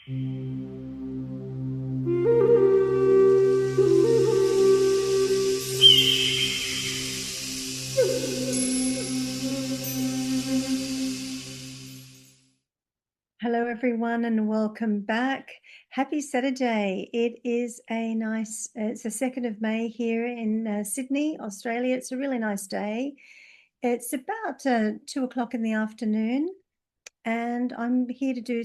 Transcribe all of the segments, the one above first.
Hello, everyone, and welcome back. Happy Saturday. It is it's the 2nd of May here in Sydney, Australia. It's a really nice day. It's about 2 o'clock in the afternoon, and I'm here to do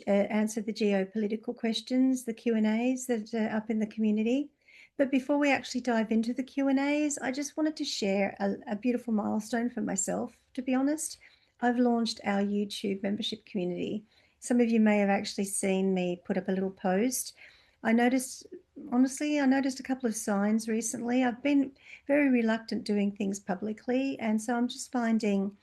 answer the geopolitical questions, the Q&As that are up in the community. But before we actually dive into the Q&As, I just wanted to share a beautiful milestone for myself, to be honest. I've launched our YouTube membership community. Some of you may have actually seen me put up a little post. Honestly, I noticed a couple of signs recently. I've been very reluctant doing things publicly, and so I'm just finding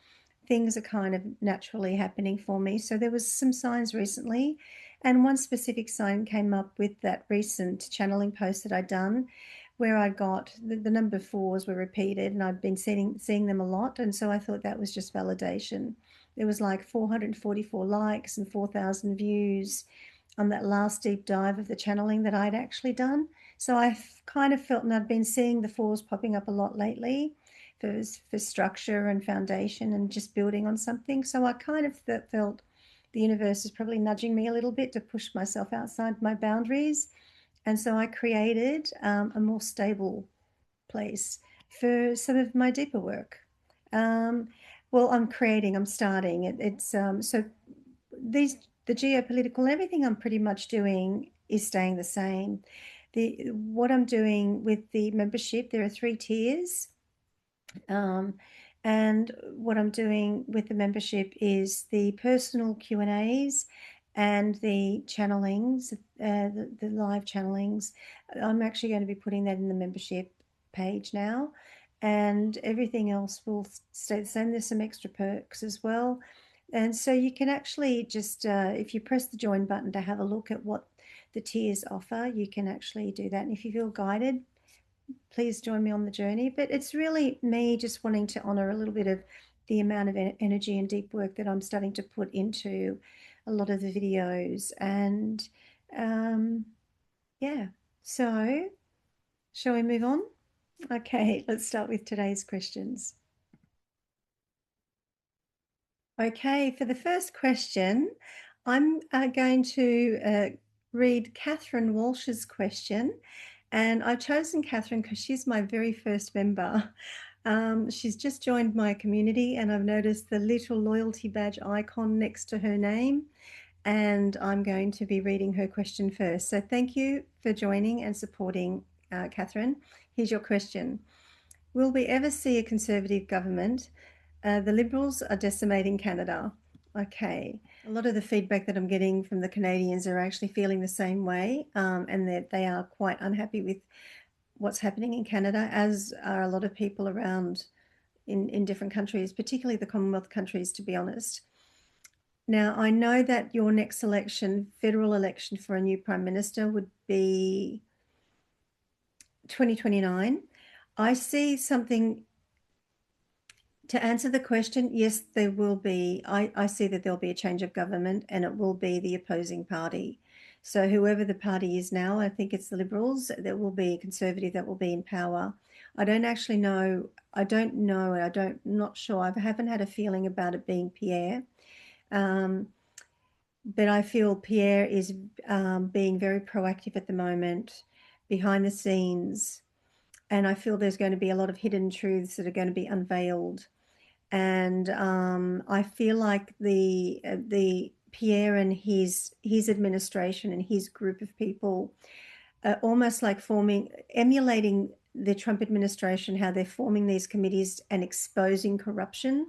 things are kind of naturally happening for me. So there was some signs recently, and one specific sign came up with that recent channeling post that I'd done, where I got the number 4s were repeated, and I'd been seeing them a lot, and so I thought that was just validation. There was like 444 likes and 4,000 views on that last deep dive of the channeling that I'd actually done. So I kind of felt, and I'd been seeing the 4s popping up a lot lately for structure and foundation and just building on something. So I kind of felt the universe is probably nudging me a little bit to push myself outside my boundaries. And so I created a more stable place for some of my deeper work. Well, I'm starting. So the geopolitical, everything I'm pretty much doing is staying the same. What I'm doing with the membership, there are 3 tiers. And what I'm doing with the membership is the personal Q&As and the channelings, the live channelings. I'm actually going to be putting that in the membership page now, and everything else will stay the same. There's some extra perks as well. And so you can actually just, if you press the join button to have a look at what the tiers offer, you can actually do that. And if you feel guided, please join me on the journey. But it's really me just wanting to honor a little bit of the amount of energy and deep work that I'm starting to put into a lot of the videos. And yeah, so shall we move on? Okay, let's start with today's questions. Okay, for the first question, I'm going to read Catherine Walsh's question. And I've chosen Catherine because she's my very first member. She's just joined my community, and I've noticed the little loyalty badge icon next to her name. And I'm going to be reading her question first. So thank you for joining and supporting, Catherine. Here's your question. Will we ever see a Conservative government? The Liberals are decimating Canada. Okay. A lot of the feedback that I'm getting from the Canadians are actually feeling the same way, and that they are quite unhappy with what's happening in Canada, as are a lot of people around in different countries, particularly the Commonwealth countries, to be honest. Now, I know that your next election, federal election for a new Prime Minister, would be 2029. I see something. To answer the question, yes, there will be. I see that there'll be a change of government, and it will be the opposing party. So whoever the party is now, I think it's the Liberals, there will be a Conservative that will be in power. I don't actually know. Not sure. I haven't had a feeling about it being Pierre. But I feel Pierre is being very proactive at the moment, behind the scenes. And I feel there's going to be a lot of hidden truths that are going to be unveiled. And I feel like the Pierre and his administration and his group of people are almost like emulating the Trump administration, how they're forming these committees and exposing corruption.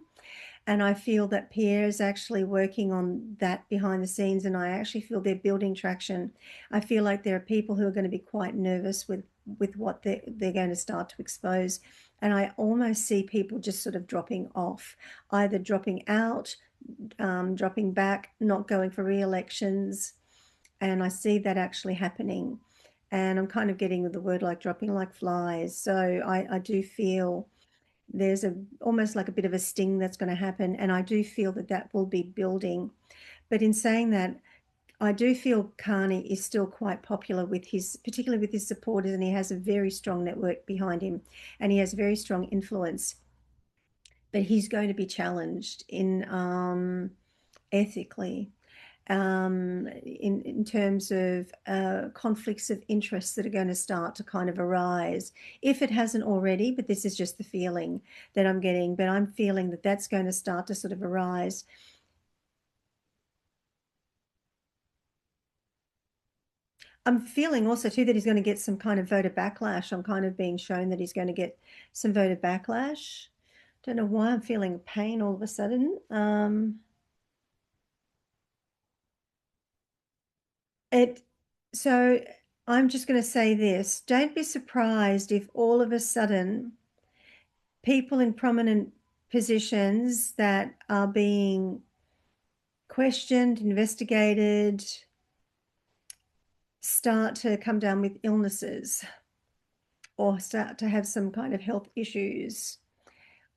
And I feel that Pierre is actually working on that behind the scenes, and I actually feel they're building traction. I feel like there are people who are going to be quite nervous with what they're going to start to expose. And I almost see people just sort of dropping off, either dropping out, dropping back, not going for re-elections. And I see that actually happening. And I'm kind of getting the word like dropping like flies. So I do feel there's almost like a bit of a sting that's going to happen. And I do feel that will be building. But in saying that, I do feel Carney is still quite popular with his, particularly with his supporters, and he has a very strong network behind him, and he has very strong influence. But he's going to be challenged in ethically, in terms of conflicts of interest that are going to start to kind of arise, if it hasn't already. But this is just the feeling that I'm getting. But I'm feeling that that's going to start to sort of arise. I'm feeling also too that he's going to get some kind of voter backlash. I'm kind of being shown that he's going to get some voter backlash. Don't know why I'm feeling pain all of a sudden. It so I'm just going to say this. Don't be surprised if all of a sudden people in prominent positions that are being questioned, investigated, start to come down with illnesses or start to have some kind of health issues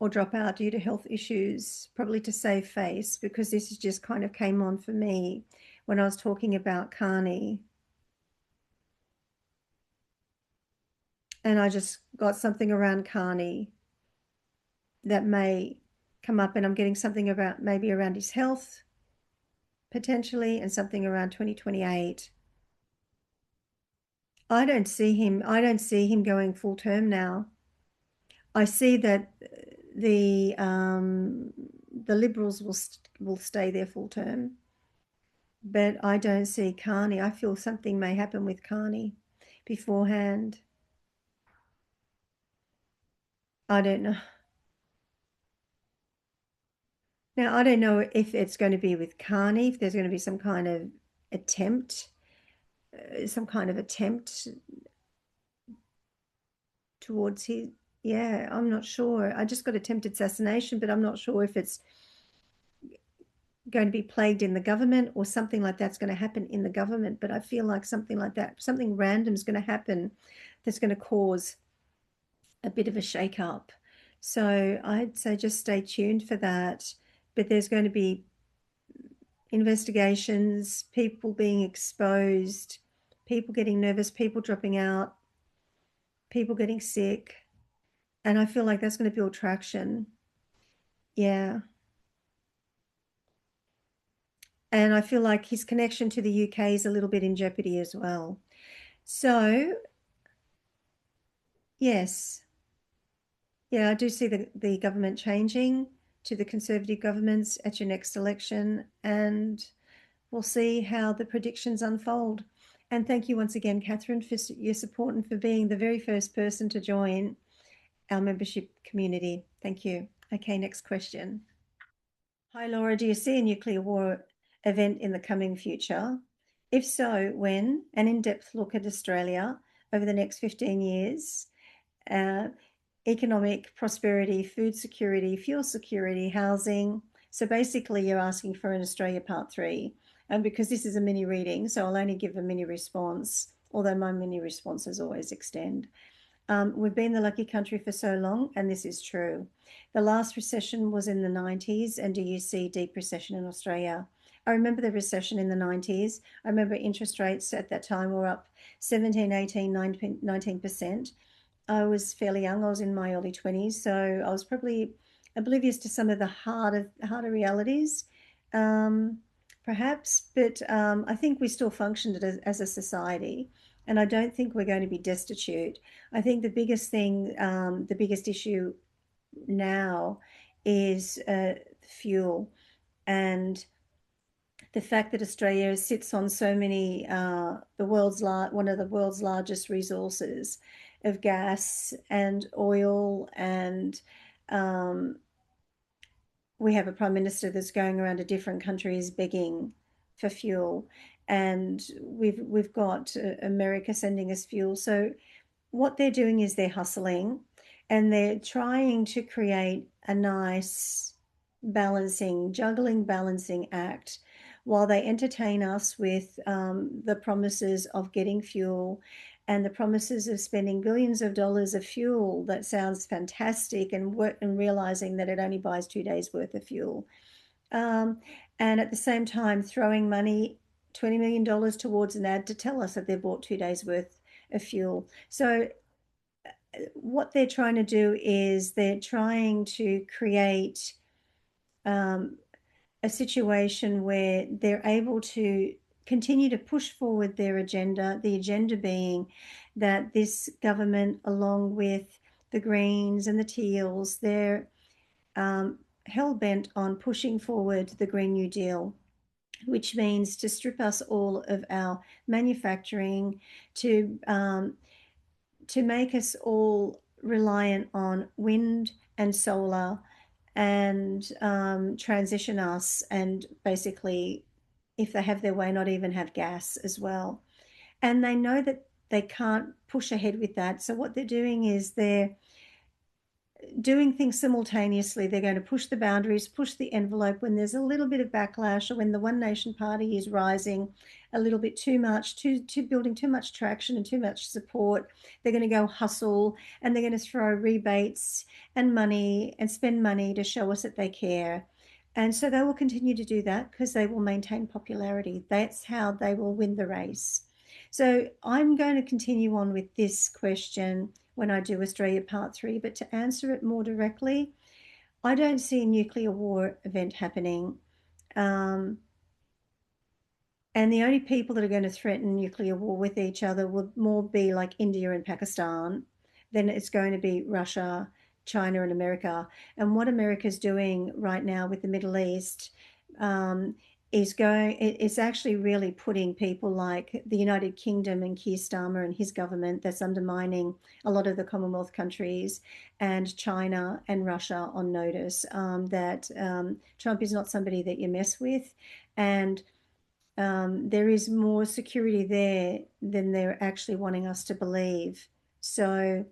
or drop out due to health issues, probably to save face, because this just kind of came on for me when I was talking about Carney. And I just got something around Carney that may come up, and I'm getting something about maybe around his health potentially, and something around 2028. I don't see him going full term now. I see that the Liberals will stay there full term, but I don't see Carney. I feel something may happen with Carney beforehand. I don't know. Now, I don't know if it's going to be with Carney, if there's going to be some kind of attempt, towards his, yeah, I'm not sure. I just got attempted assassination, but I'm not sure if it's going to be plagued in the government or something like that's going to happen in the government. But I feel like something like that, something random is going to happen that's going to cause a bit of a shake-up. So I'd say just stay tuned for that. But there's going to be investigations, people being exposed, people getting nervous, people dropping out, people getting sick. And I feel like that's going to build traction. Yeah. And I feel like his connection to the UK is a little bit in jeopardy as well. So, yes. Yeah, I do see the government changing to the Conservative governments at your next election, and we'll see how the predictions unfold. And thank you once again, Catherine, for your support and for being the very first person to join our membership community. Thank you. Okay, next question. Hi, Laura. Do you see a nuclear war event in the coming future? If so, when? An in-depth look at Australia over the next 15 years. Uh, economic prosperity, food security, fuel security, housing. So basically you're asking for an Australia part 3. And because this is a mini reading, so I'll only give a mini response, although my mini responses always extend. We've been the lucky country for so long, and this is true. The last recession was in the 90s, and do you see deep recession in Australia? I remember the recession in the 90s. I remember interest rates at that time were up 17, 18, 19%. I was fairly young. I was in my early 20s, so I was probably oblivious to some of the harder realities, um, perhaps. But I think we still functioned as a society, and I don't think we're going to be destitute. I think the biggest thing, the biggest issue now is fuel, and the fact that Australia sits on so many, one of the world's largest resources of gas and oil, and um, we have a prime minister that's going around to different countries begging for fuel, and we've got America sending us fuel. So what they're doing is they're hustling, and they're trying to create a nice balancing act while they entertain us with the promises of getting fuel and the promises of spending billions of dollars of fuel. That sounds fantastic, and realizing that it only buys 2 days worth of fuel. Um, and at the same time, throwing money $20 million towards an ad to tell us that they've bought 2 days worth of fuel. So what they're trying to do is they're trying to create a situation where they're able to continue to push forward their agenda, the agenda being that this government, along with the Greens and the Teals, they're hell-bent on pushing forward the Green New Deal, which means to strip us all of our manufacturing, to make us all reliant on wind and solar, and transition us, and basically, if they have their way, not even have gas as well. And they know that they can't push ahead with that. So what they're doing is they're doing things simultaneously. They're going to push the boundaries, push the envelope when there's a little bit of backlash, or when the One Nation Party is rising a little bit too much, to building too much traction and too much support. They're going to go hustle, and they're going to throw rebates and money and spend money to show us that they care. And so they will continue to do that because they will maintain popularity. That's how they will win the race. So I'm going to continue on with this question when I do Australia Part 3, but to answer it more directly, I don't see a nuclear war event happening. And the only people that are going to threaten nuclear war with each other would more be like India and Pakistan. Then it's going to be Russia, China, and America. And what America's doing right now with the Middle East is actually really putting people like the United Kingdom and Keir Starmer and his government, that's undermining a lot of the Commonwealth countries, and China and Russia on notice that Trump is not somebody that you mess with. And there is more security there than they're actually wanting us to believe. So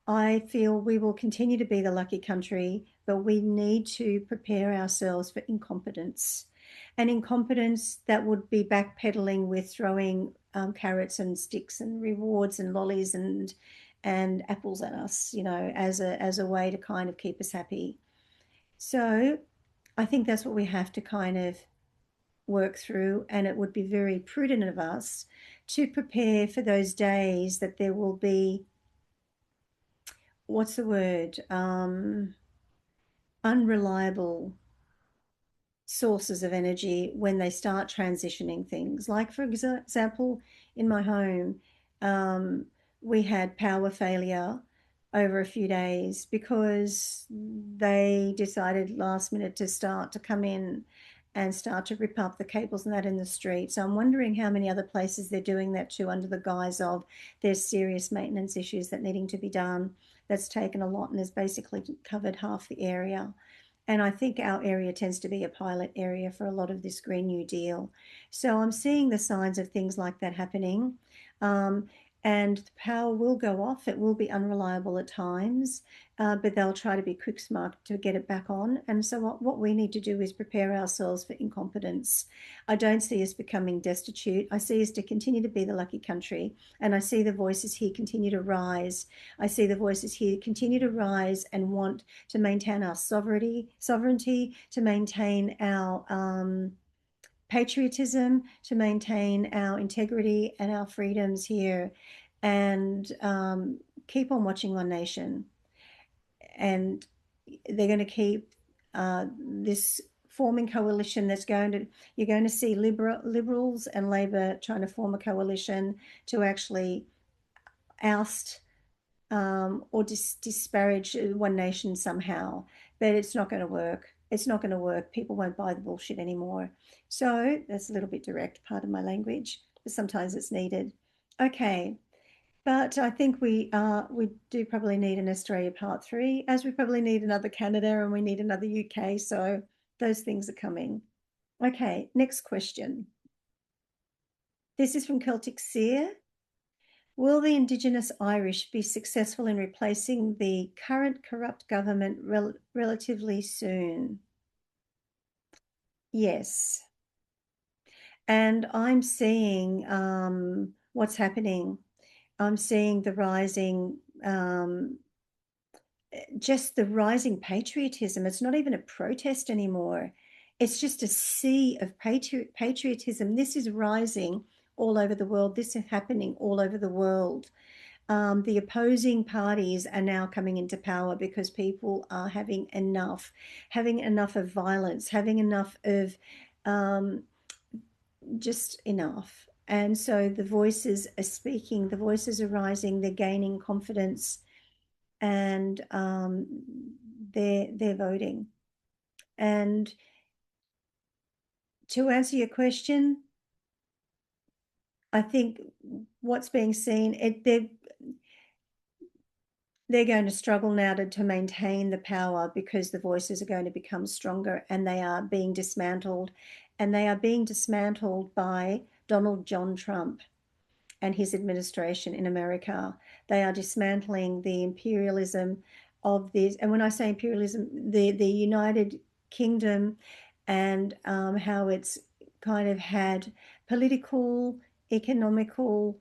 I feel we will continue to be the lucky country, but we need to prepare ourselves for incompetence. And incompetence that would be backpedaling with throwing carrots and sticks and rewards and lollies and apples at us, as a way to kind of keep us happy. So I think that's what we have to kind of work through, and it would be very prudent of us to prepare for those days that there will be, what's the word, unreliable sources of energy when they start transitioning things. Like, for example, in my home, we had power failure over a few days because they decided last minute to start to come in and start to rip up the cables and that in the street. So I'm wondering how many other places they're doing that to, under the guise of there's serious maintenance issues that needing to be done. That's taken a lot and has basically covered half the area. And I think our area tends to be a pilot area for a lot of this Green New Deal. So I'm seeing the signs of things like that happening. And the power will go off. It will be unreliable at times, but they'll try to be quick smart to get it back on. And so what we need to do is prepare ourselves for incompetence. I don't see us becoming destitute. I see us to continue to be the lucky country. And I see the voices here continue to rise. I see the voices here continue to rise and want to maintain our sovereignty, to maintain our patriotism, to maintain our integrity and our freedoms here, and keep on watching One Nation. And they're going to keep this forming coalition you're going to see Liberals and Labor trying to form a coalition to actually oust or disparage One Nation somehow. But it's not going to work. It's not going to work. People won't buy the bullshit anymore. So that's a little bit direct, pardon my language, but sometimes it's needed. Okay, but I think we do probably need an Australia Part 3, as we probably need another Canada and we need another UK. So those things are coming. Okay, next question. This is from Celtic Seer. Will the Indigenous Irish be successful in replacing the current corrupt government relatively soon? Yes. And I'm seeing what's happening. I'm seeing the rising, just the rising patriotism. It's not even a protest anymore. it's just a sea of patriotism. This is rising all over the world. This is happening all over the world. The opposing parties are now coming into power because people are having enough of violence, having enough of um, just enough. And so the voices are speaking, the voices are rising, they're gaining confidence, and they're voting. And to answer your question, I think what's being seen, they're going to struggle now to maintain the power because the voices are going to become stronger, and they are being dismantled. And they are being dismantled by Donald John Trump and his administration in America. They are dismantling the imperialism of this. And when I say imperialism, the United Kingdom, and how it's kind of had political, economical,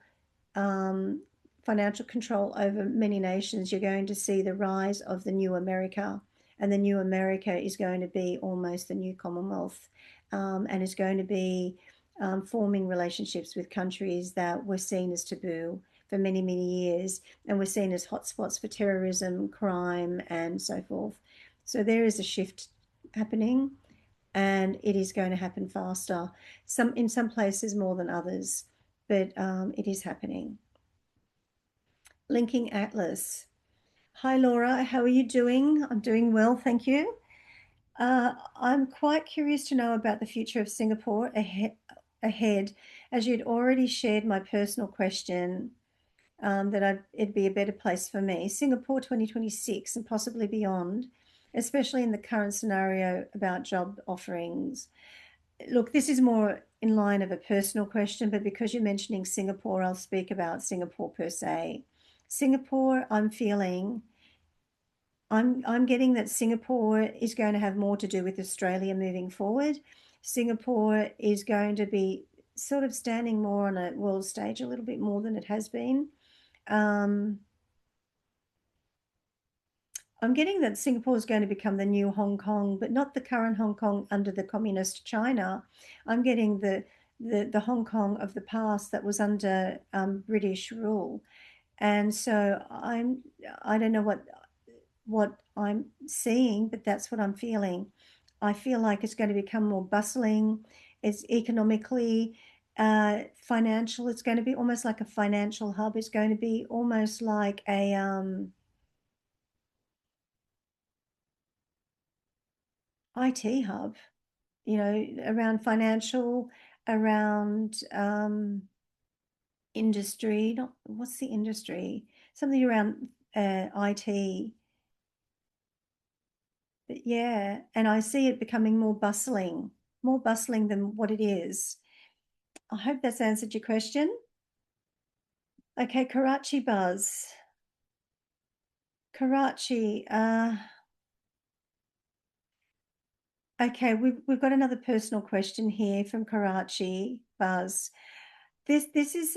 um, financial control over many nations. You're going to see the rise of the new America. And the new America is going to be almost the new Commonwealth, and is going to be forming relationships with countries that were seen as taboo for many, many years, and were seen as hotspots for terrorism, crime, and so forth. So there is a shift happening, and it is going to happen faster. In some places more than others, but it is happening. Linking Atlas. Hi, Laura. How are you doing? I'm doing well, thank you. I'm quite curious to know about the future of Singapore ahead, as you'd already shared my personal question, that it'd be a better place for me. Singapore 2026 and possibly beyond, especially in the current scenario about job offerings. Look, this is more in line of a personal question, but because you're mentioning Singapore, I'll speak about Singapore per se. Singapore, I'm getting that Singapore is going to have more to do with Australia moving forward. Singapore is going to be sort of standing more on a world stage a little bit more than it has been. I'm getting that Singapore is going to become the new Hong Kong, but not the current Hong Kong under the communist China. I'm getting the Hong Kong of the past that was under British rule. And so I don't know what I'm seeing, but that's what I'm feeling. I feel like it's going to become more bustling. It's economically, financial. It's going to be almost like a financial hub. It's going to be almost like a IT hub, around financial, around industry. Not what's the industry? Something around IT. But yeah, and I see it becoming more bustling than what it is. I hope that's answered your question. Okay, Karachi buzz. Karachi. Okay, we've got another personal question here from Karachi buzz. This is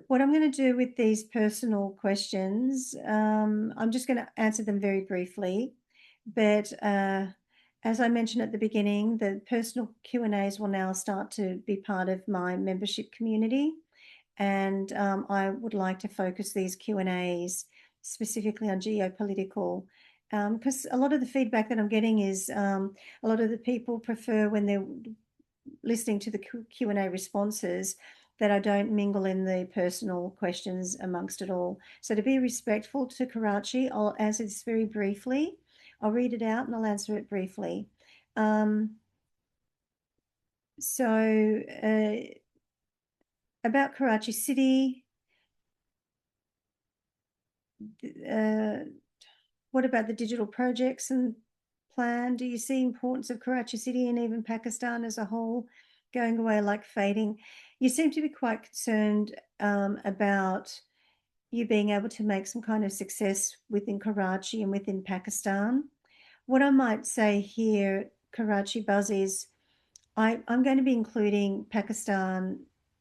what I'm going to do with these personal questions. I'm just going to answer them very briefly, but as I mentioned at the beginning, the personal Q&As will now start to be part of my membership community, and I would like to focus these Q&As specifically on geopolitical, because a lot of the feedback that I'm getting is a lot of the people prefer when they're listening to the Q&A responses that I don't mingle in the personal questions amongst it all. So to be respectful to Karachi, I'll answer this very briefly. I'll read it out and I'll answer it briefly. So about Karachi City, what about the digital projects and plan? Do you see importance of Karachi City and even Pakistan as a whole going away, like fading? You seem to be quite concerned about you being able to make some kind of success within Karachi and within Pakistan. What I might say here, Karachi Buzz, is I'm going to be including Pakistan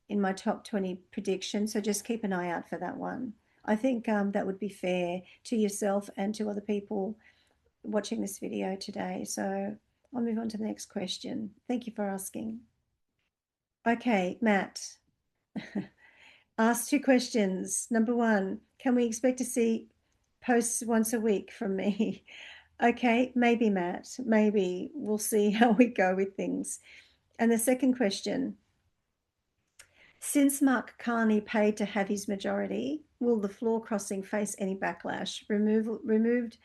in my top 20 prediction, so just keep an eye out for that one. I think that would be fair to yourself and to other people watching this video today. So I'll move on to the next question. Thank you for asking. Okay, Matt. Ask two questions. Number one, can we expect to see posts once a week from me? Okay, maybe, Matt. Maybe. We'll see how we go with things. And the second question, since Mark Carney paid to have his majority, will the floor crossing face any backlash? Removed,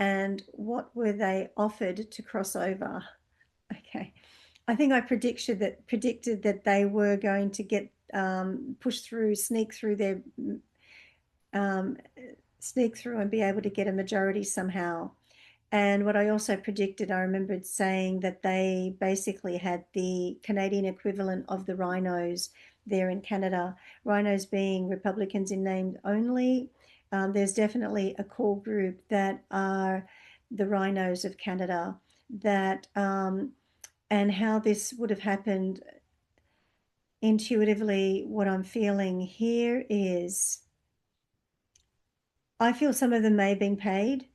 and what were they offered to cross over? Okay. I think I predicted that they were going to get pushed through, sneak through and be able to get a majority somehow. And what I also predicted, I remembered saying that they basically had the Canadian equivalent of the rhinos there in Canada, rhinos being Republicans in name only. There's definitely a core group that are the rhinos of Canada that, and how this would have happened intuitively, what I'm feeling here is I feel some of them may have been paid,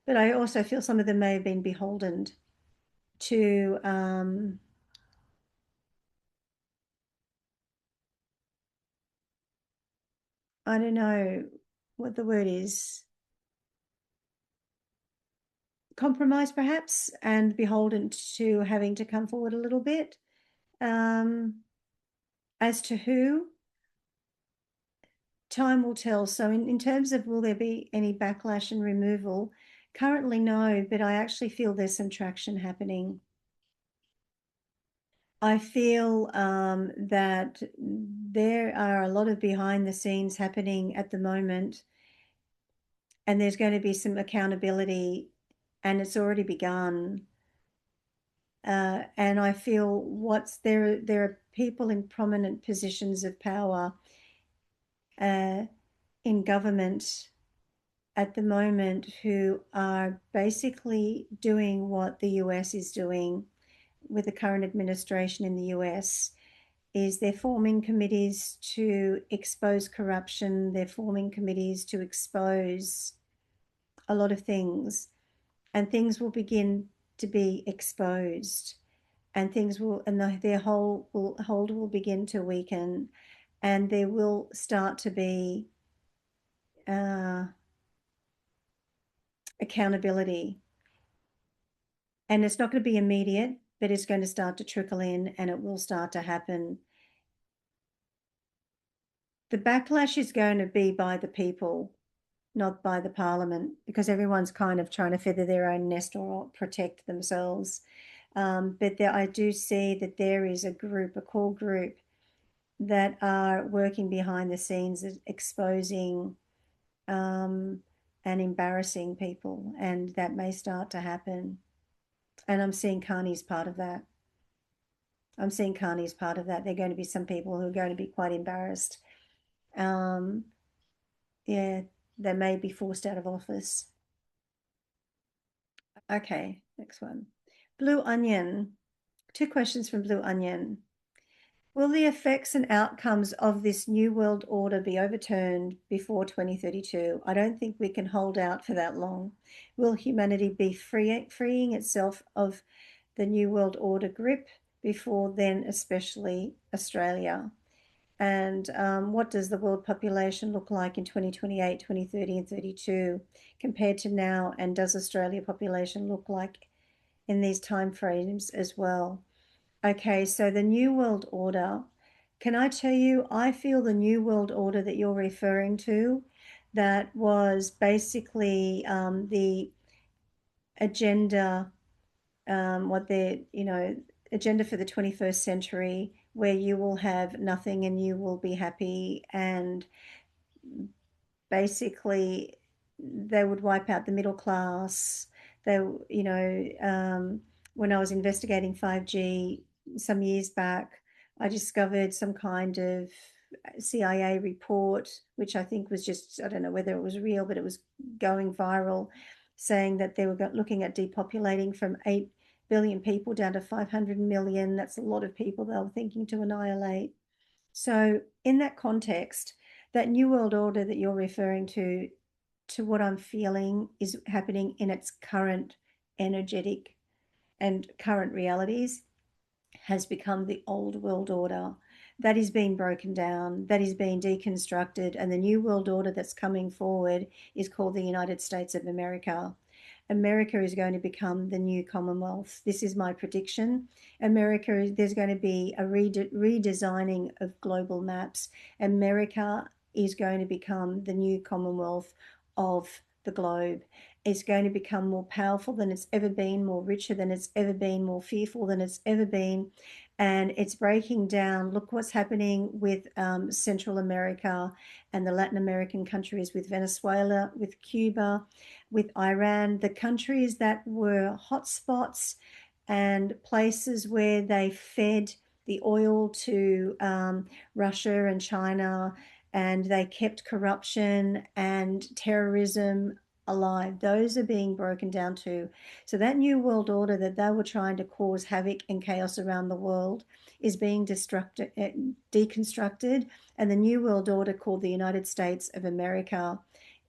but I also feel some of them may have been beholden to I don't know what the word is, compromise perhaps, and beholden to having to come forward a little bit. As to who, time will tell. So in terms of will there be any backlash and removal, currently no, but I actually feel there's some traction happening. I feel that there are a lot of behind the scenes happening at the moment, and there's going to be some accountability, and it's already begun. And I feel there are people in prominent positions of power in government at the moment who are basically doing what the US is doing with the current administration in the US. Is they're forming committees to expose corruption, they're forming committees to expose a lot of things, and things will begin to be exposed, and their hold will begin to weaken, and there will start to be accountability. And it's not going to be immediate, but it's going to start to trickle in, and it will start to happen. The backlash is going to be by the people, not by the parliament, because everyone's kind of trying to feather their own nest or protect themselves. But I do see that there is a core group that are working behind the scenes, exposing and embarrassing people, and that may start to happen. And I'm seeing Carney's part of that. There are going to be some people who are going to be quite embarrassed. Yeah, they may be forced out of office. Okay, next one. Blue Onion. Two questions from Blue Onion. Will the effects and outcomes of this New World Order be overturned before 2032? I don't think we can hold out for that long. Will humanity be freeing itself of the New World Order grip before then, especially Australia? And what does the world population look like in 2028, 2030, and 32 compared to now? And does Australia population look like in these timeframes as well? Okay, so the New World Order, can I tell you, I feel the New World Order that you're referring to, that was basically the agenda, agenda for the 21st century, where you will have nothing and you will be happy, and basically they would wipe out the middle class. When I was investigating 5G some years back, I discovered some kind of CIA report, which I think was just, I don't know whether it was real, but it was going viral, saying that they were looking at depopulating from 8 billion people down to 500 million. That's a lot of people they were thinking to annihilate. So in that context, that New World Order that you're referring to to what I'm feeling is happening in its current energetic and current realities has become the old world order. That is being broken down, that is being deconstructed, and the new world order that's coming forward is called the United States of America. America is going to become the new Commonwealth. This is my prediction. America, there's going to be a redesigning of global maps. America is going to become the new Commonwealth of the globe. It's going to become more powerful than it's ever been, more richer than it's ever been, more fearful than it's ever been. And it's breaking down. Look what's happening with Central America and the Latin American countries, with Venezuela, with Cuba, with Iran, the countries that were hotspots and places where they fed the oil to Russia and China, and they kept corruption and terrorism alive. Those are being broken down too. So that new world order that they were trying to cause havoc and chaos around the world is being deconstructed, and the new world order called the United States of America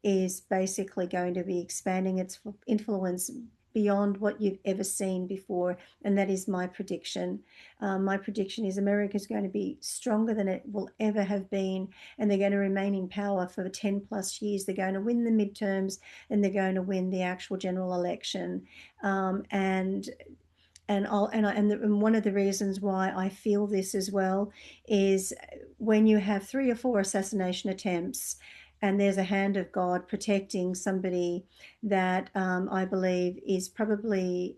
is basically going to be expanding its influence beyond what you've ever seen before. And that is my prediction. My prediction is America is going to be stronger than it will ever have been, and they're going to remain in power for 10 plus years. They're going to win the midterms, and they're going to win the actual general election. And one of the reasons why I feel this as well is when you have 3 or 4 assassination attempts and there's a hand of God protecting somebody that I believe is probably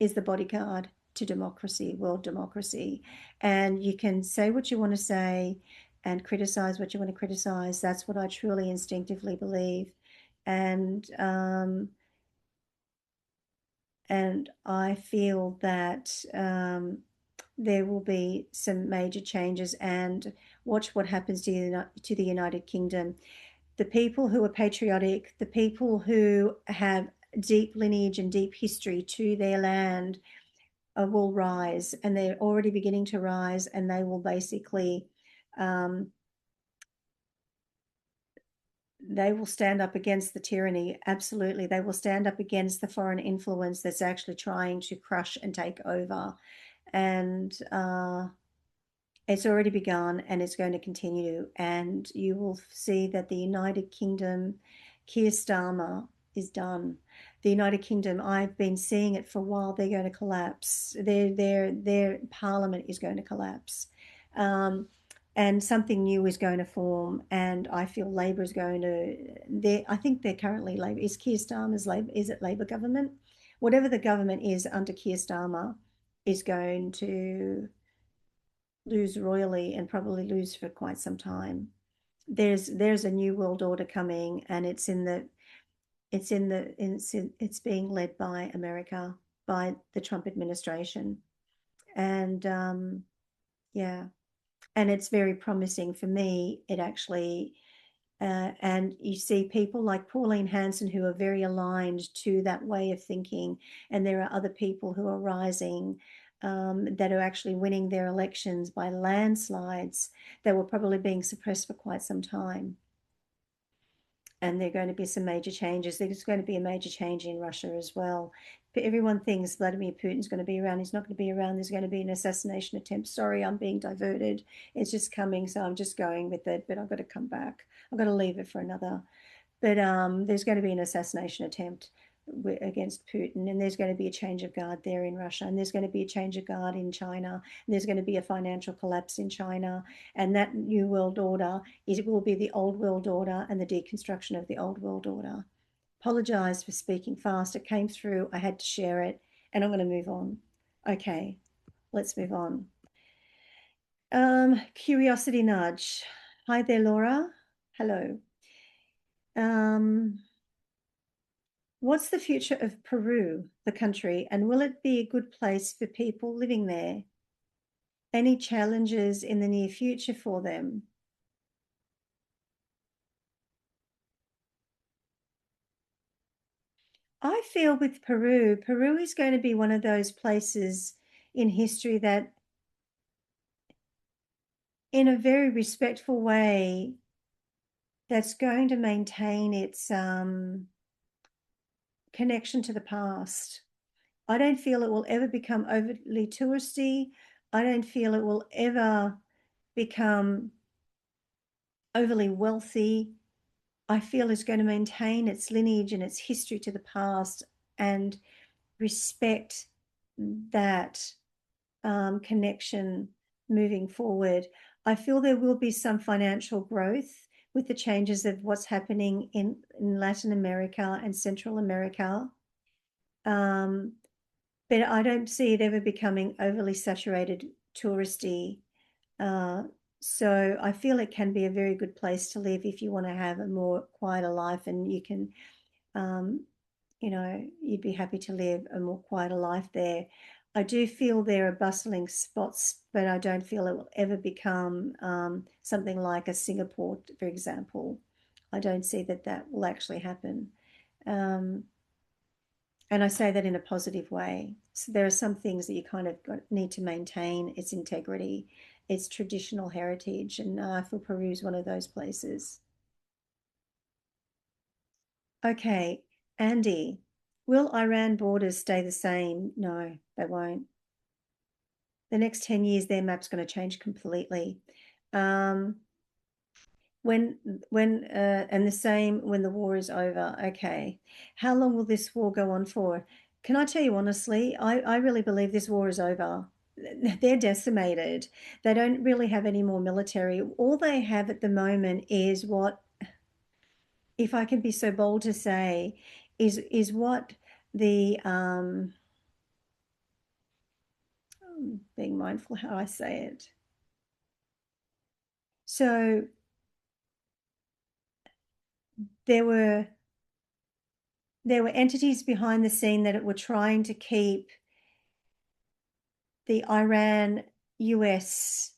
is the bodyguard to democracy, world democracy. And you can say what you want to say and criticize what you want to criticize. That's what I truly instinctively believe. And I feel that there will be some major changes, and watch what happens to the United Kingdom. The people who are patriotic, the people who have deep lineage and deep history to their land will rise, and they're already beginning to rise, and they will basically they will stand up against the tyranny. Absolutely. They will stand up against the foreign influence that's actually trying to crush and take over. And it's already begun, and it's going to continue. And you will see that the United Kingdom, Keir Starmer, is done. The United Kingdom, I've been seeing it for a while, they're going to collapse. Their parliament is going to collapse. And something new is going to form, and I feel Labor is going to. I think they're currently Labor. Is Keir Starmer's Labor? Is it Labor government? Whatever the government is under Keir Starmer is going to lose royally, and probably lose for quite some time. There's a new world order coming, and it's being led by America, by the Trump administration, and yeah. And it's very promising for me. It actually, and you see people like Pauline Hanson who are very aligned to that way of thinking, and there are other people who are rising that are actually winning their elections by landslides that were probably being suppressed for quite some time. And there are going to be some major changes. There's going to be a major change in Russia as well. But everyone thinks Vladimir Putin's going to be around. He's not going to be around. There's going to be an assassination attempt. Sorry, I'm being diverted. It's just coming, so I'm just going with it. But I've got to come back. I've got to leave it for another. But there's going to be an assassination attempt against Putin, and there's going to be a change of guard there in Russia, and there's going to be a change of guard in China, and there's going to be a financial collapse in China, and that new world order will be the old world order and the deconstruction of the old world order. Apologize for speaking fast. It came through. I had to share it, and I'm going to move on. Okay, let's move on. Curiosity nudge. Hi there, Laura. Hello. What's the future of Peru, the country, and will it be a good place for people living there? Any challenges in the near future for them? I feel with Peru, Peru is going to be one of those places in history that, in a very respectful way, that's going to maintain its connection to the past. I don't feel it will ever become overly touristy. I don't feel it will ever become overly wealthy. I feel it's going to maintain its lineage and its history to the past and respect that connection moving forward. I feel there will be some financial growth with the changes of what's happening in Latin America and Central America. But I don't see it ever becoming overly saturated touristy. So I feel it can be a very good place to live if you want to have a more quieter life, and you can, you'd be happy to live a more quieter life there. I do feel there are bustling spots, but I don't feel it will ever become something like a Singapore, for example. I don't see that will actually happen. And I say that in a positive way. So there are some things that you kind of need to maintain its integrity, its traditional heritage, and I feel Peru is one of those places. Okay, Andy, will Iran borders stay the same? No, they won't. The next 10 years, their map's going to change completely. Um, and the same when the war is over. Okay, how long will this war go on for? Can I tell you honestly, I really believe this war is over. They're decimated. They don't really have any more military. All they have at the moment is what, if I can be so bold to say, is what the being mindful how I say it. So there were entities behind the scene that were trying to keep the Iran US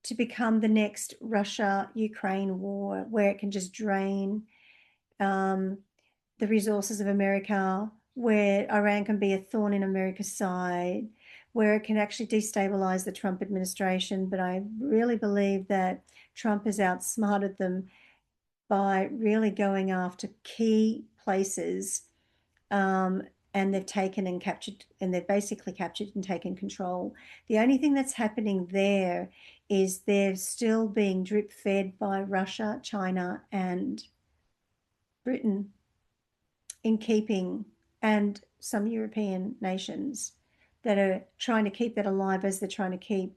to become the next Russia Ukraine war, where it can just drain the resources of America, where Iran can be a thorn in America's side, where it can actually destabilize the Trump administration. But I really believe that Trump has outsmarted them by really going after key places, and they've taken and captured, and they've basically captured and taken control. The only thing that's happening there is they're still being drip fed by Russia, China, and Britain in keeping, and some European nations that are trying to keep that alive as they're trying to keep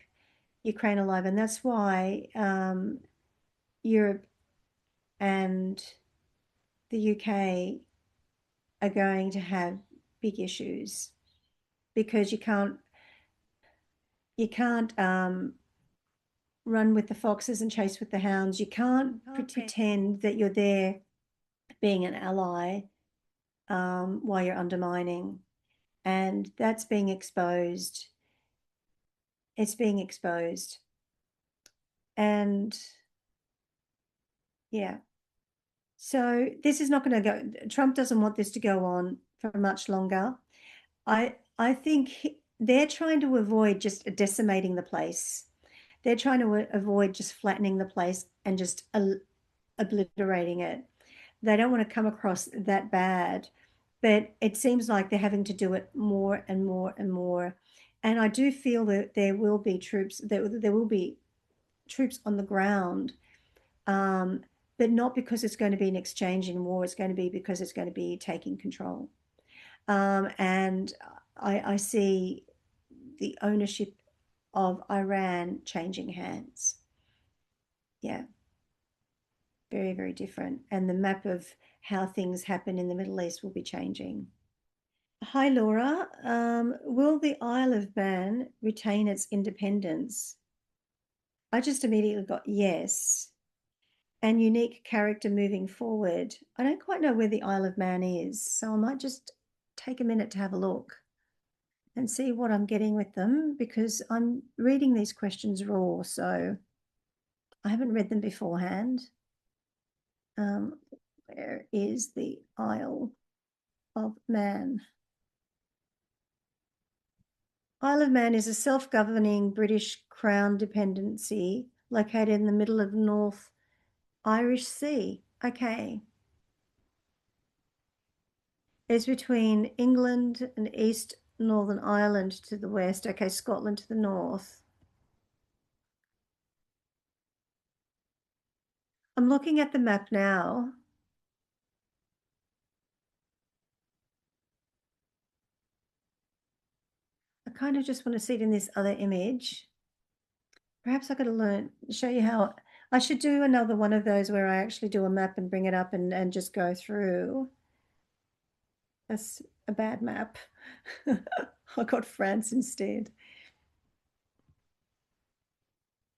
Ukraine alive. And that's why Europe and the UK are going to have big issues, because you can't run with the foxes and chase with the hounds. You can't pretend that you're there being an ally while you're undermining, and that's being exposed. It's being exposed, and yeah. So this is not going to go. Trump doesn't want this to go on for much longer. I think they're trying to avoid just decimating the place. They're trying to avoid just flattening the place and just obliterating it. They don't want to come across that bad, but it seems like they're having to do it more and more and more. And I do feel that there will be troops, there will be troops on the ground, but not because it's going to be an exchange in war. It's going to be because it's going to be taking control. And I see the ownership of Iran changing hands. Yeah, very, very different. And the map of how things happen in the Middle East will be changing. Hi, Laura. Will the Isle of Man retain its independence? I just immediately got yes. And unique character moving forward. I don't quite know where the Isle of Man is, so I might just take a minute to have a look and see what I'm getting with them, because I'm reading these questions raw, so I haven't read them beforehand. Where is the Isle of Man? Isle of Man is a self-governing British Crown dependency located in the middle of North Irish Sea. Okay. It's between England and East Northern Ireland to the west. Okay, Scotland to the north. I'm looking at the map now. I kind of just want to see it in this other image. Perhaps I could show you how. I should do another one of those where I actually do a map and bring it up and just go through. That's a bad map. I got France instead.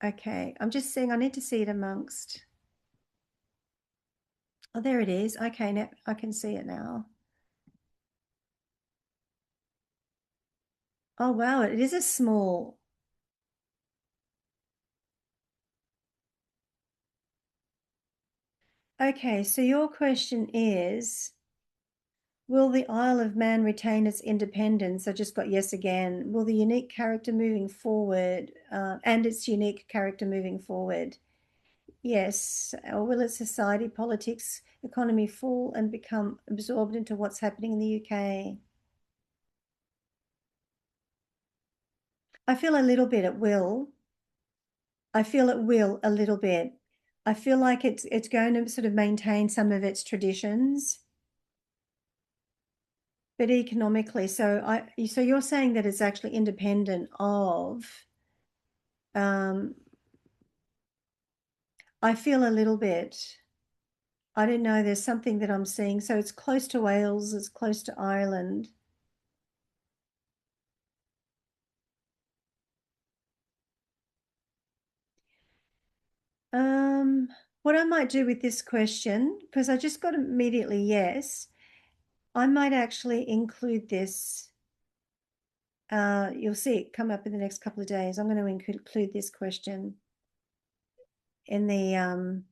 Okay, I'm just seeing, I need to see it amongst. Oh, there it is. Okay, now I can see it now. Oh, wow, it is a small. Okay, so your question is, will the Isle of Man retain its independence? I just got yes again. Will the unique character moving forward, and its unique character moving forward? Yes. Or will its society, politics, economy fall and become absorbed into what's happening in the UK? I feel a little bit it will. I feel it will a little bit. I feel like it's going to sort of maintain some of its traditions, but economically. So you're saying that it's actually independent of. Um, I feel a little bit. I don't know. There's something that I'm seeing. So it's close to Wales. It's close to Ireland. Um, what I might do with this question, because I just got immediately yes, I might actually include this. You'll see it come up in the next couple of days. I'm going to include this question in the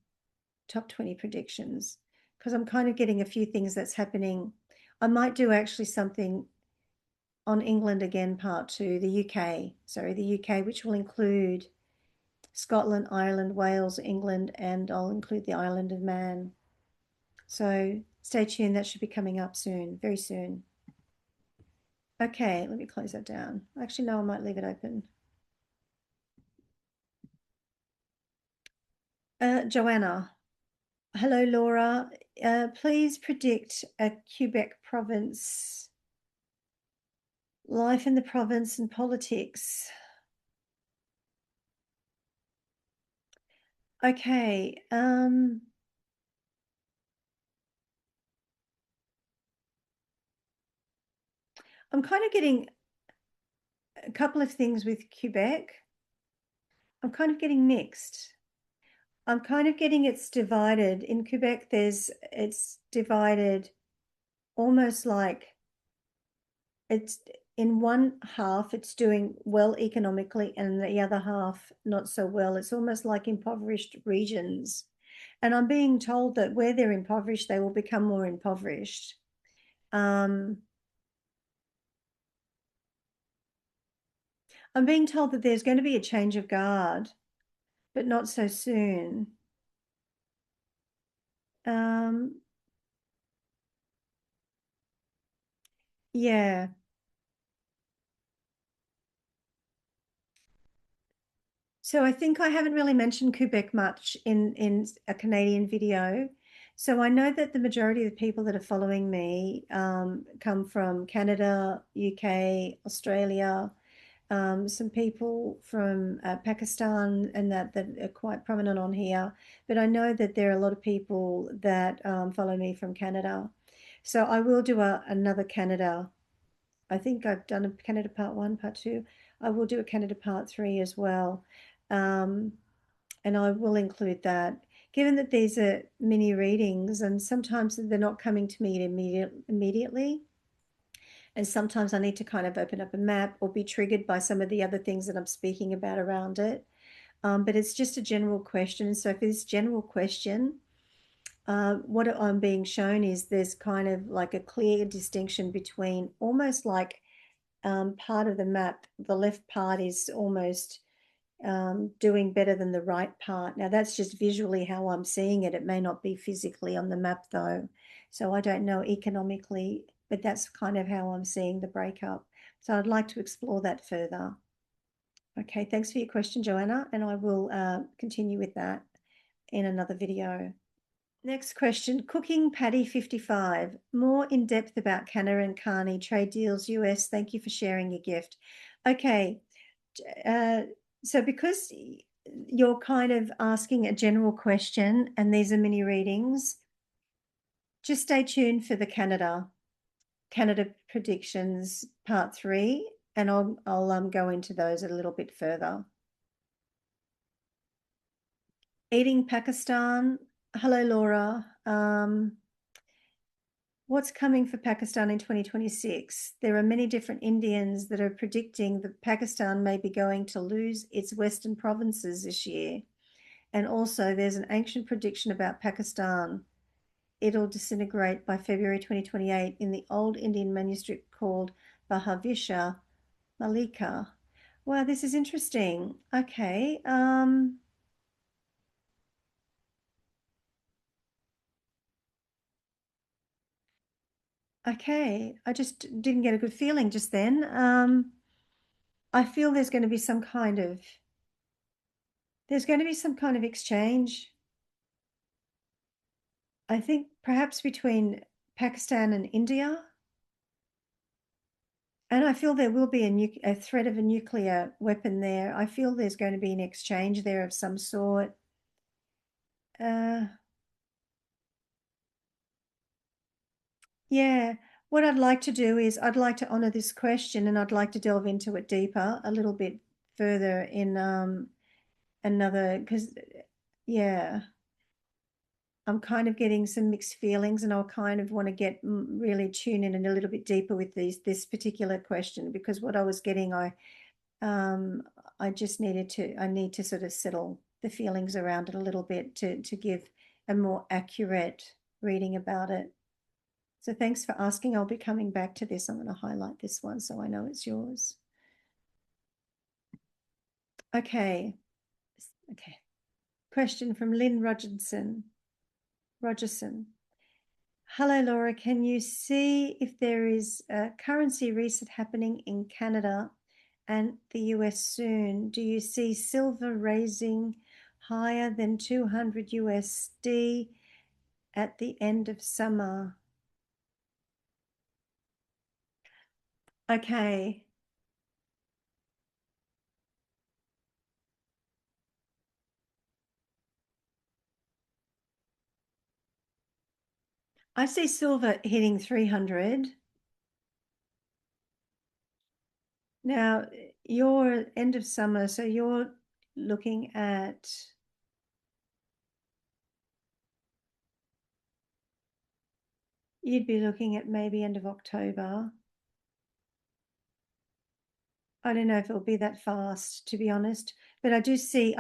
top 20 predictions because I'm kind of getting a few things that's happening. I might do actually something on England again, part two, the UK, sorry, the UK, which will include Scotland, Ireland, Wales, England, and I'll include the Island of Man. So stay tuned. That should be coming up soon, very soon. Okay, let me close that down. Actually, no, I might leave it open. Joanna. Hello, Laura. Please predict a Quebec province, life in the province and politics. Okay. I'm kind of getting a couple of things with Quebec. I'm kind of getting mixed. I'm kind of getting it's divided. In Quebec, it's divided almost like it's in one half it's doing well economically and the other half not so well. It's almost like impoverished regions. And I'm being told that where they're impoverished, they will become more impoverished. Um, I'm being told that there's going to be a change of guard, but not so soon. Um, yeah. So I think I haven't really mentioned Quebec much in a Canadian video. So I know that the majority of the people that are following me come from Canada, UK, Australia, some people from Pakistan and that are quite prominent on here. But I know that there are a lot of people that follow me from Canada. So I will do another Canada. I think I've done a Canada part one, part two. I will do a Canada part three as well. Um, and I will include that. Given that these are mini readings and sometimes they're not coming to me immediately, and sometimes I need to kind of open up a map or be triggered by some of the other things that I'm speaking about around it. But it's just a general question. So for this general question, what I'm being shown is there's kind of like a clear distinction between almost like part of the map, the left part is almost doing better than the right part. Now, that's just visually how I'm seeing it. It may not be physically on the map, though. So I don't know economically, but that's kind of how I'm seeing the breakup. So I'd like to explore that further. Okay, thanks for your question, Joanna, and I will continue with that in another video. Next question, Cooking Patty 55. More in depth about Canada and Carney trade deals, US. Thank you for sharing your gift. Okay, so because you're kind of asking a general question and these are mini readings, just stay tuned for the Canada predictions part 3, and I'll go into those a little bit further. Eating Pakistan. Hello, Laura. What's coming for Pakistan in 2026? There are many different Indians that are predicting that Pakistan may be going to lose its western provinces this year. And also there's an ancient prediction about Pakistan. It'll disintegrate by February 2028 in the old Indian manuscript called Bhavisha Malika. Wow, this is interesting. Okay. Okay, I just didn't get a good feeling just then. I feel there's going to be some kind of exchange. I think perhaps between Pakistan and India. And I feel there will be a threat of a nuclear weapon there. I feel there's going to be an exchange there of some sort. Yeah, what I'd like to do is I'd like to honor this question and I'd like to delve into it deeper a little bit further in another, because yeah, I'm kind of getting some mixed feelings and I'll kind of want to get really tune in a little bit deeper with this particular question, because what I was getting, I just I need to sort of settle the feelings around it a little bit to give a more accurate reading about it. So thanks for asking. I'll be coming back to this. I'm going to highlight this one so I know it's yours. Okay. Okay. Question from Lynn Rogerson. Hello, Laura. Can you see if there is a currency reset happening in Canada and the US soon? Do you see silver raising higher than 200 USD at the end of summer? Okay. I see silver hitting 300. Now, your end of summer, so you're looking at, you'd be looking at maybe end of October. I don't know if it'll be that fast, to be honest, but I see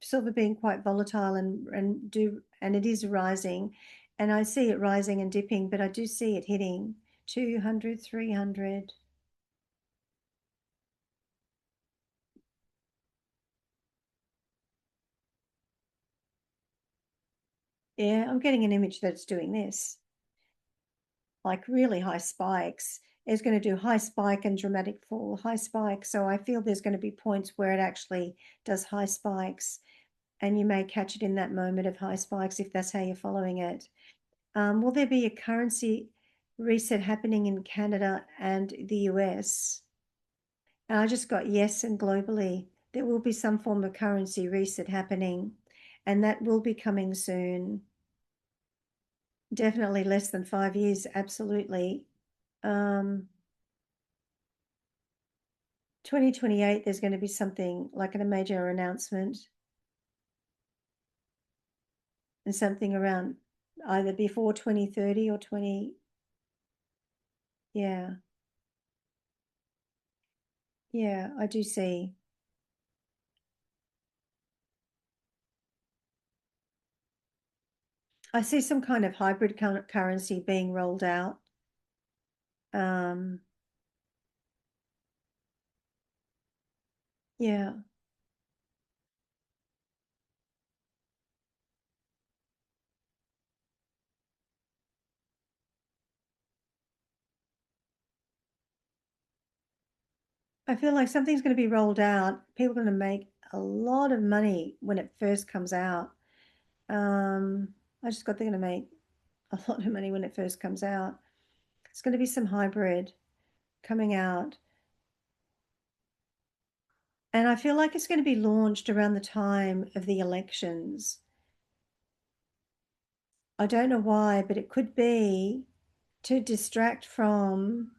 silver being quite volatile and it is rising, and I see it rising and dipping, but I do see it hitting 200, 300. Yeah, I'm getting an image that it's doing this, like really high spikes. It's going to do high spike and dramatic fall, high spike. So I feel there's going to be points where it actually does high spikes, and you may catch it in that moment of high spikes if that's how you're following it. Will there be a currency reset happening in Canada and the US? And I just got yes, and globally. There will be some form of currency reset happening, and that will be coming soon. Definitely less than 5 years, absolutely. 2028, there's going to be something like a major announcement, and something around either before 2030 or 20, yeah. Yeah, I do see. I see some kind of hybrid currency being rolled out. Yeah. I feel like something's going to be rolled out. People are going to make a lot of money when it first comes out. I just got they're going to make a lot of money when it first comes out. It's going to be some hybrid coming out. And I feel like it's going to be launched around the time of the elections. I don't know why, but it could be to distract from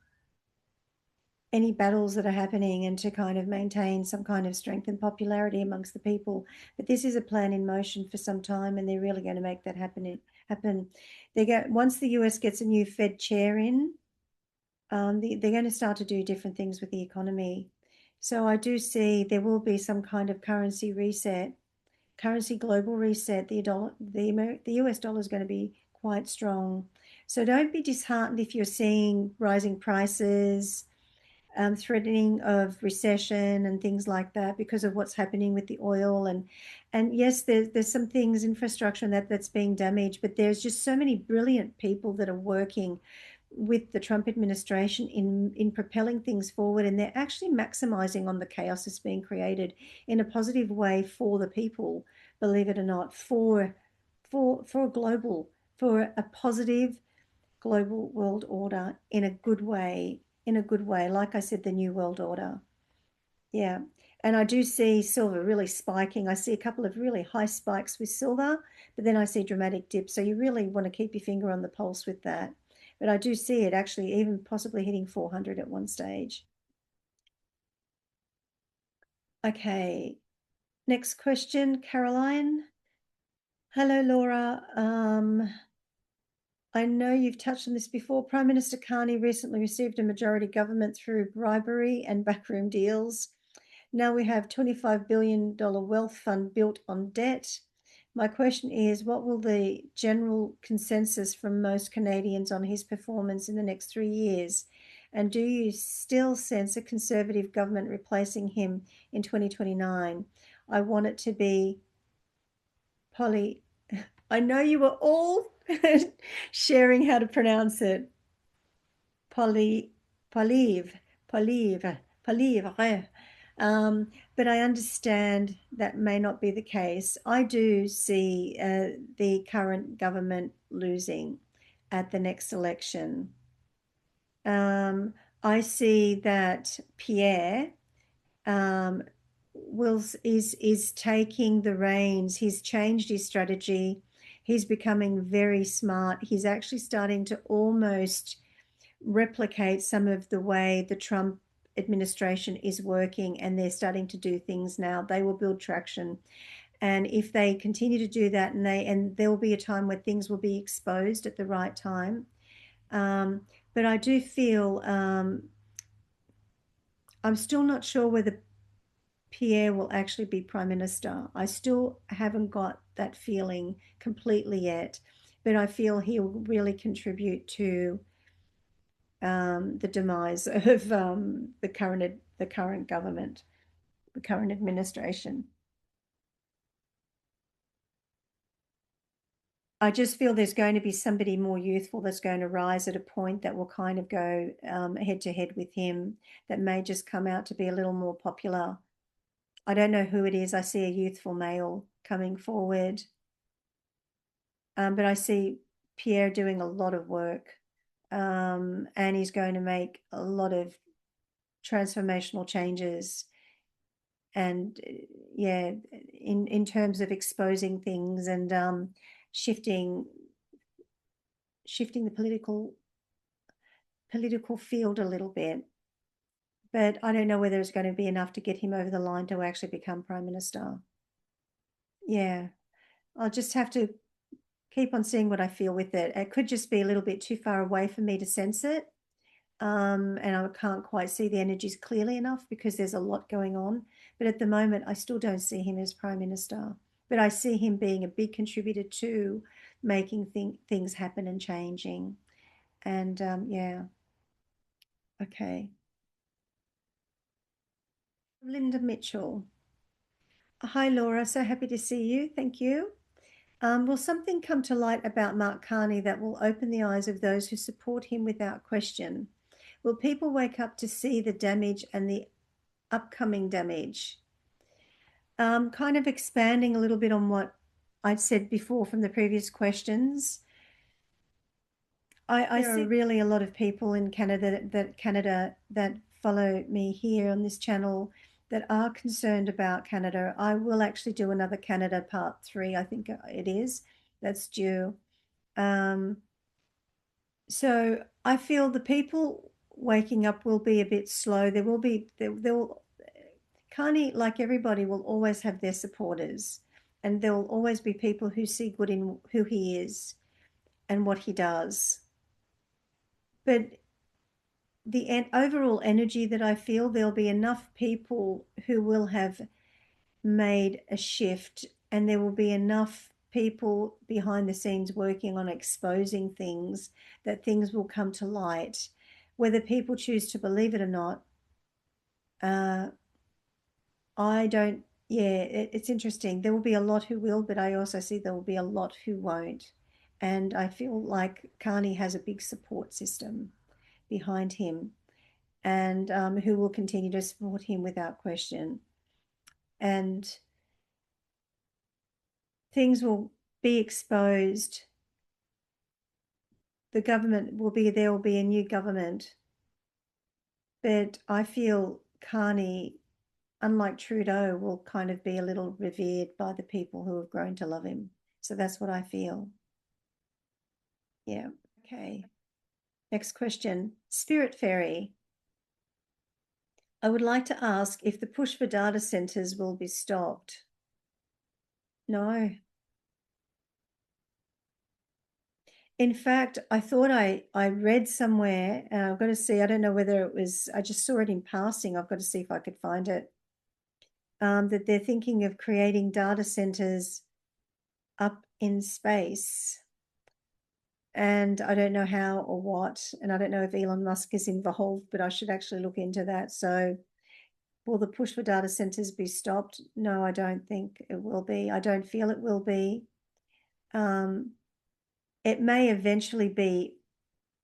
any battles that are happening and to kind of maintain some kind of strength and popularity amongst the people. But this is a plan in motion for some time, and they're really going to make that happen. Once the US gets a new Fed chair in, they're going to start to do different things with the economy. So I do see there will be some kind of currency reset, currency global reset. The US dollar is going to be quite strong. So don't be disheartened if you're seeing rising prices, threatening of recession and things like that because of what's happening with the oil. And yes, there's some things, infrastructure and that's being damaged, but there's just so many brilliant people that are working with the Trump administration in propelling things forward, and they're actually maximizing on the chaos that's being created in a positive way for the people, believe it or not, for global, for a positive global world order in a good way, in a good way. Like I said, the new world order. Yeah. And I do see silver really spiking. I see a couple of really high spikes with silver, but then I see dramatic dips. So you really want to keep your finger on the pulse with that. But I do see it actually even possibly hitting 400 at one stage. Okay. Next question, Caroline. Hello, Laura. I know you've touched on this before. Prime Minister Carney recently received a majority government through bribery and backroom deals. Now we have $25 billion wealth fund built on debt. My question is, what will the general consensus from most Canadians on his performance in the next 3 years? And do you still sense a Conservative government replacing him in 2029? I want it to be Polly. I know you were all sharing how to pronounce it. Poly, Polive, Polive, Polive. But I understand that may not be the case. I do see the current government losing at the next election. I see that Pierre is taking the reins. He's changed his strategy. He's becoming very smart. He's actually starting to almost replicate some of the way the Trump administration is working, and they're starting to do things now. They will build traction. And if they continue to do that, and there will be a time where things will be exposed at the right time. But I do feel I'm still not sure whether Pierre will actually be Prime Minister. I still haven't got that feeling completely yet, but I feel he'll really contribute to the demise of the current government, the current administration. I just feel there's going to be somebody more youthful that's going to rise at a point that will kind of go head to head with him, that may just come out to be a little more popular. I don't know who it is. I see a youthful male coming forward, but I see Pierre doing a lot of work, and he's going to make a lot of transformational changes. And yeah, in terms of exposing things and shifting the political field a little bit. But I don't know whether it's going to be enough to get him over the line to actually become Prime Minister. Yeah, I'll just have to keep on seeing what I feel with it. It could just be a little bit too far away for me to sense it. And I can't quite see the energies clearly enough because there's a lot going on. But at the moment, I still don't see him as Prime Minister. But I see him being a big contributor to making things happen and changing. And yeah, okay. Linda Mitchell. Hi, Laura. So happy to see you. Thank you. Will something come to light about Mark Carney that will open the eyes of those who support him without question? Will people wake up to see the damage and the upcoming damage. Kind of expanding a little bit on what I'd said before from the previous questions. I there see are really a lot of people in Canada that follow me here on this channel that are concerned about Canada. I will actually do another Canada part 3, I think it is. That's due. So I feel the people waking up will be a bit slow. There will Carney, like everybody, will always have their supporters, and there will always be people who see good in who he is and what he does. But the overall energy that I feel, there'll be enough people who will have made a shift, and there will be enough people behind the scenes working on exposing things, that things will come to light. Whether people choose to believe it or not, I don't, yeah, it's interesting. There will be a lot who will, but I also see there will be a lot who won't. And I feel like Carney has a big support system behind him, and who will continue to support him without question. And things will be exposed. The government will be, there will be a new government. But I feel Carney, unlike Trudeau, will kind of be a little revered by the people who have grown to love him. So that's what I feel. Yeah. Okay. Next question. Spirit Fairy. I would like to ask if the push for data centers will be stopped. No. In fact, I thought I read somewhere, and I've got to see, I don't know whether it was, I just saw it in passing. I've got to see if I could find it. That they're thinking of creating data centers up in space. And I don't know how or what, and I don't know if Elon Musk is involved, but I should actually look into that. So will the push for data centers be stopped? No, I don't think it will be. I don't feel it will be. It may eventually be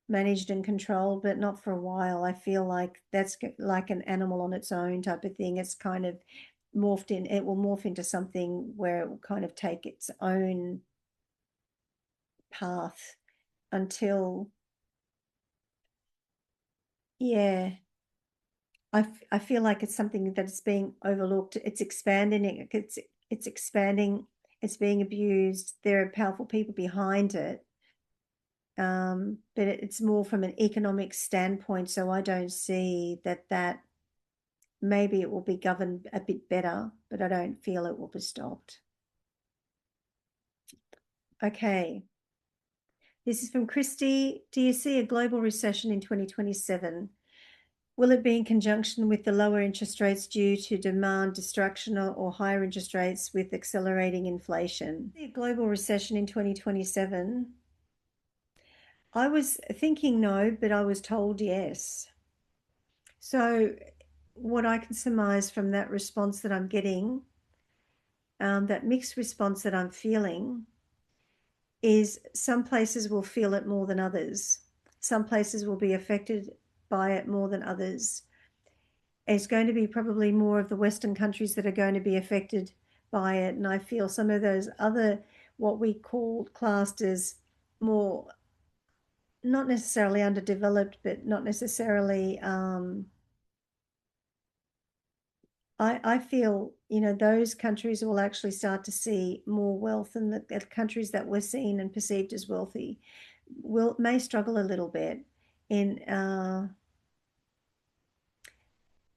managed and controlled, but not for a while. I feel like that's like an animal on its own type of thing. It's kind of morphed in, it will morph into something where it will kind of take its own path until, yeah, I feel like it's something that's being overlooked. It's expanding, it's expanding, it's being abused. There are powerful people behind it. But it's more from an economic standpoint, so I don't see that maybe it will be governed a bit better, but I don't feel it will be stopped. Okay. This is from Christy. Do you see a global recession in 2027? Will it be in conjunction with the lower interest rates due to demand destruction, or higher interest rates with accelerating inflation? A global recession in 2027? I was thinking no, but I was told yes. So what I can surmise from that response that I'm getting, that mixed response that I'm feeling, is some places will feel it more than others. Some places will be affected by it more than others. It's going to be probably more of the Western countries that are going to be affected by it. And I feel some of those other, what we call classed as more, not necessarily underdeveloped, but not necessarily, I feel, those countries will actually start to see more wealth, and the countries that were seen and perceived as wealthy may struggle a little bit in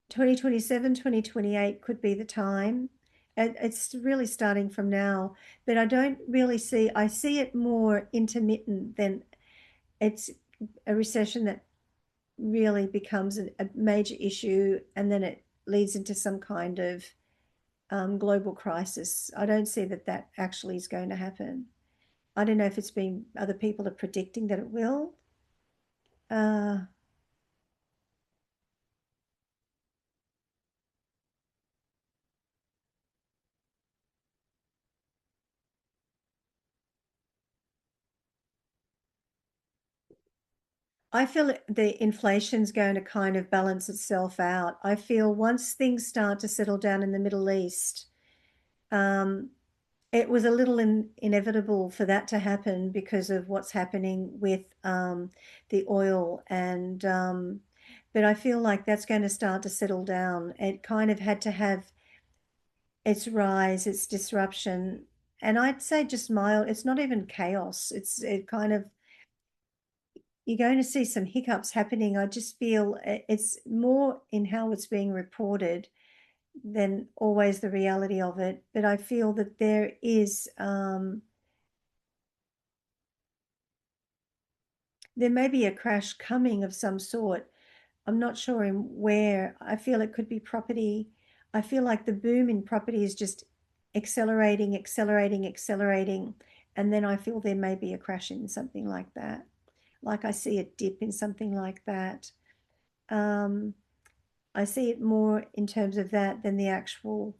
2027, 2028 could be the time. It's really starting from now, but I don't really I see it more intermittent than it's a recession that really becomes a major issue, and then it leads into some kind of global crisis. I don't see that actually is going to happen. I don't know if it's been, other people are predicting that it will. I feel the inflation's going to kind of balance itself out. I feel once things start to settle down in the Middle East, um, it was a little inevitable for that to happen because of what's happening with the oil and but I feel like that's going to start to settle down. It kind of had to have its rise, its disruption, and I'd say just mild. It's not even chaos. It kind of you're going to see some hiccups happening. I just feel it's more in how it's being reported than always the reality of it. But I feel that there may be a crash coming of some sort. I'm not sure in where. I feel it could be property. I feel like the boom in property is just accelerating, accelerating, accelerating. And then I feel there may be a crash in something like that. Like I see a dip in something like that. Um, I see it more in terms of that than the actual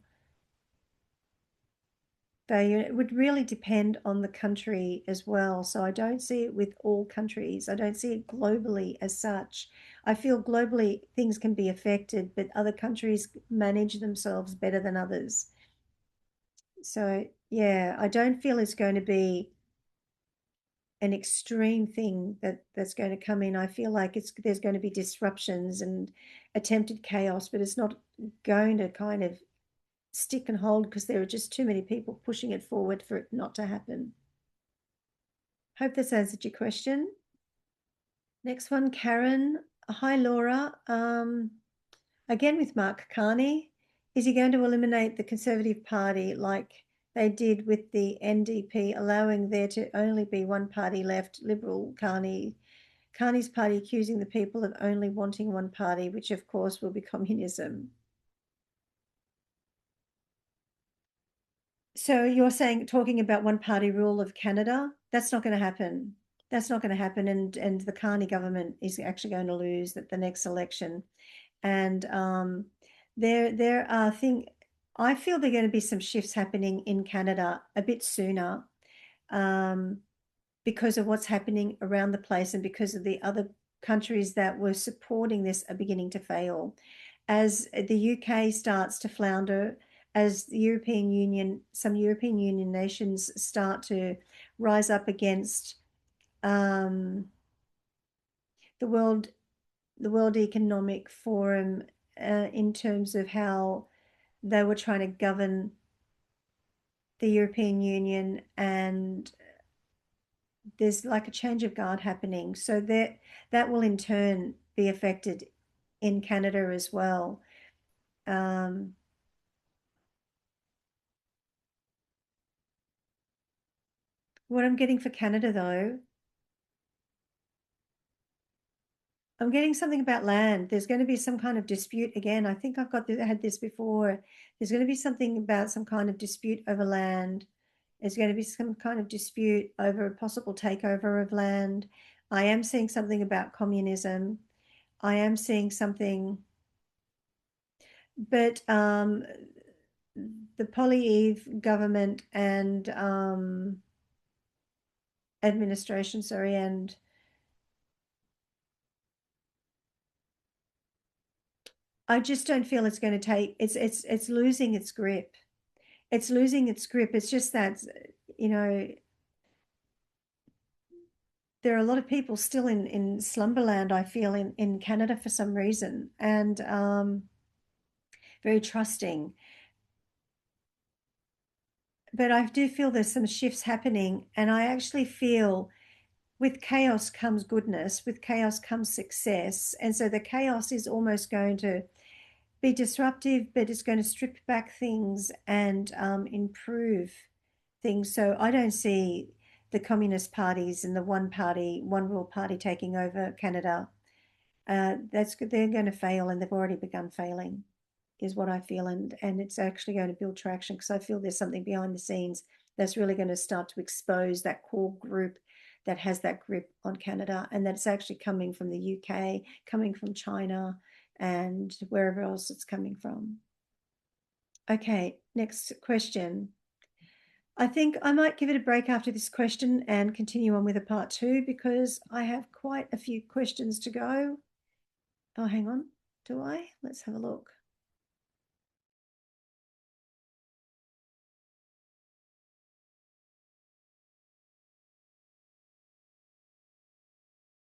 value. It would really depend on the country as well. So I don't see it with all countries. I don't see it globally as such. I feel globally things can be affected, but other countries manage themselves better than others. So yeah, I don't feel it's going to be an extreme thing that's going to come in. I feel like there's going to be disruptions and attempted chaos, but it's not going to kind of stick and hold because there are just too many people pushing it forward for it not to happen. Hope this answered your question. Next one, Karen. Hi, Laura. Again with Mark Carney. Is he going to eliminate the Conservative Party like they did with the NDP, allowing there to only be one party left, Liberal Carney's party accusing the people of only wanting one party, which of course will be communism. So you're saying talking about one party rule of Canada, that's not going to happen. That's not going to happen, and the Carney government is actually going to lose at the next election. And there are things. I feel there are going to be some shifts happening in Canada a bit sooner, um, because of what's happening around the place and because of the other countries that were supporting this are beginning to fail. As the UK starts to flounder, as the European Union, some European Union nations start to rise up against um, the World Economic Forum in terms of how they were trying to govern the European Union, and there's like a change of guard happening. So that will in turn be affected in Canada as well. Um, what I'm getting for Canada though, I'm getting something about land. There's going to be some kind of dispute again. I think had this before. There's going to be something about some kind of dispute over land. There's going to be some kind of dispute over a possible takeover of land. I am seeing something about communism. I am seeing something, but the Poilievre government and administration, sorry, and I just don't feel it's going to take. It's losing its grip. It's losing its grip. It's just that, you know, there are a lot of people still in slumberland, I feel, in Canada for some reason, and very trusting. But I do feel there's some shifts happening, and I actually feel with chaos comes goodness, with chaos comes success. And so the chaos is almost going to be disruptive, but it's going to strip back things and improve things. So I don't see the communist parties and the one party, one rule party taking over Canada. They're going to fail, and they've already begun failing, is what I feel, and it's actually going to build traction because I feel there's something behind the scenes that's really going to start to expose that core group that has that grip on Canada, and that's actually coming from the UK, coming from China, and wherever else it's coming from. Okay, next question. I think I might give it a break after this question and continue on with a part 2 because I have quite a few questions to go. Oh, hang on. Do I? Let's have a look.